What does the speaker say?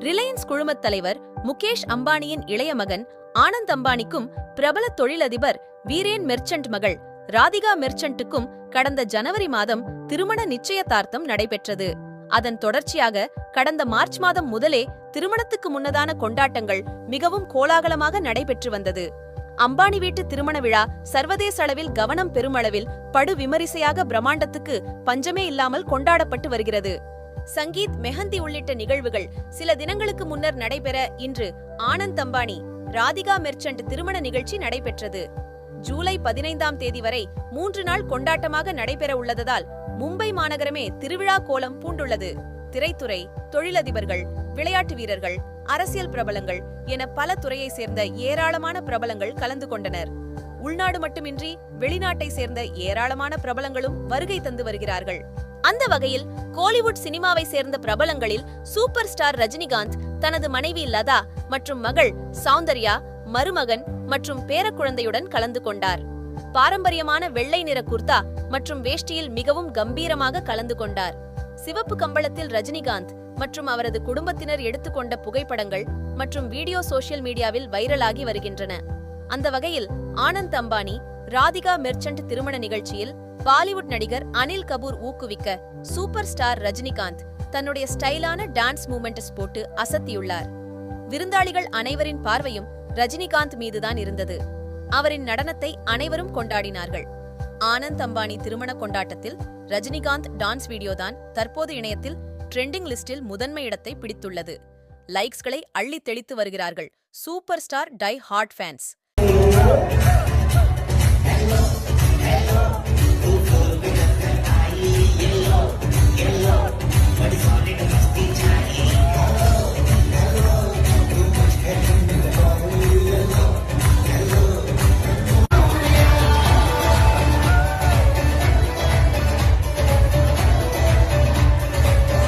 Reliance குழுமத் தலைவர் முகேஷ் அம்பானியின் இளைய மகன் ஆனந்த் அம்பானிக்கும் பிரபல தொழிலதிபர் வீரேன் மெர்ச்சன்ட் மகள் ராதிகா மெர்ச்சன்ட்டுக்கும் கடந்த ஜனவரி மாதம் திருமண நிச்சயதார்த்தம் நடைபெற்றது. அதன் தொடர்ச்சியாக கடந்த மார்ச் மாதம் முதலே திருமணத்துக்கு முன்னதான கொண்டாட்டங்கள் மிகவும் கோலாகலமாக நடைபெற்று வந்தது. அம்பானி வீட்டு திருமண விழா சர்வதேச அளவில் கவனம் பெருமளவில் படு விமரிசையாக பிரம்மாண்டத்துக்கு பஞ்சமே இல்லாமல் கொண்டாடப்பட்டு வருகிறது. சங்கீத், மெஹந்தி உள்ளிட்ட நிகழ்வுகள் சில தினங்களுக்கு முன்னர் நடைபெற இன்று ஆனந்த் அம்பானி ராதிகா மெர்ச்சன்ட் திருமண நிகழ்ச்சி நடைபெற்றது. ஜூலை 15ஆம் தேதி வரை 3 நாள் கொண்டாட்டமாக நடைபெற உள்ளதால் மும்பை மாநகரமே திருவிழா கோலம் பூண்டுள்ளது. திரைத்துறை, தொழிலதிபர்கள், விளையாட்டு வீரர்கள், அரசியல் பிரபலங்கள் என பல துறையை சேர்ந்த ஏராளமான பிரபலங்கள் கலந்து கொண்டனர். உள்நாடு மட்டுமின்றி வெளிநாட்டை சேர்ந்த ஏராளமான பிரபலங்களும் வருகை தந்து வருகிறார்கள். அந்த வகையில் கோலிவுட் சினிமாவை சேர்ந்த பிரபலங்களில் சூப்பர் ஸ்டார் ரஜினிகாந்த் தனது மனைவி லதா மற்றும் மகள் சௌந்தர்யா, மருமகன் மற்றும் பேரக்குழந்தையுடன் கலந்து கொண்டார். பாரம்பரியமான வெள்ளை நிற குர்தா மற்றும் வேஷ்டியில் மிகவும் கம்பீரமாக கலந்து கொண்டார். சிவப்பு கம்பளத்தில் ரஜினிகாந்த் மற்றும் அவரது குடும்பத்தினர் எடுத்துக்கொண்ட புகைப்படங்கள் மற்றும் வீடியோ சோசியல் மீடியாவில் வைரலாகி வருகின்றன. அந்த வகையில் ஆனந்த் அம்பானி ராதிகா மெர்ச்சன்ட் திருமண நிகழ்ச்சியில் பாலிவுட் நடிகர் அனில் கபூர் ஊக்குவிக்க சூப்பர் ஸ்டார் ரஜினிகாந்த் தன்னுடைய ஸ்டைலான டான்ஸ் மூமெண்ட்ஸ் போட்டு அசத்தியுள்ளார். விருந்தாளிகள் அனைவரின் பார்வையும் ரஜினிகாந்த் மீதுதான் இருந்தது. அவரின் நடனத்தை அனைவரும் கொண்டாடினார்கள். ஆனந்த் அம்பானி திருமண கொண்டாட்டத்தில் ரஜினிகாந்த் டான்ஸ் வீடியோதான் தற்போது இணையத்தில் ட்ரெண்டிங் லிஸ்டில் முதன்மை இடத்தை பிடித்துள்ளது. லைக்ஸ்களை அள்ளி தெளித்து வருகிறார்கள் super star die hard fans.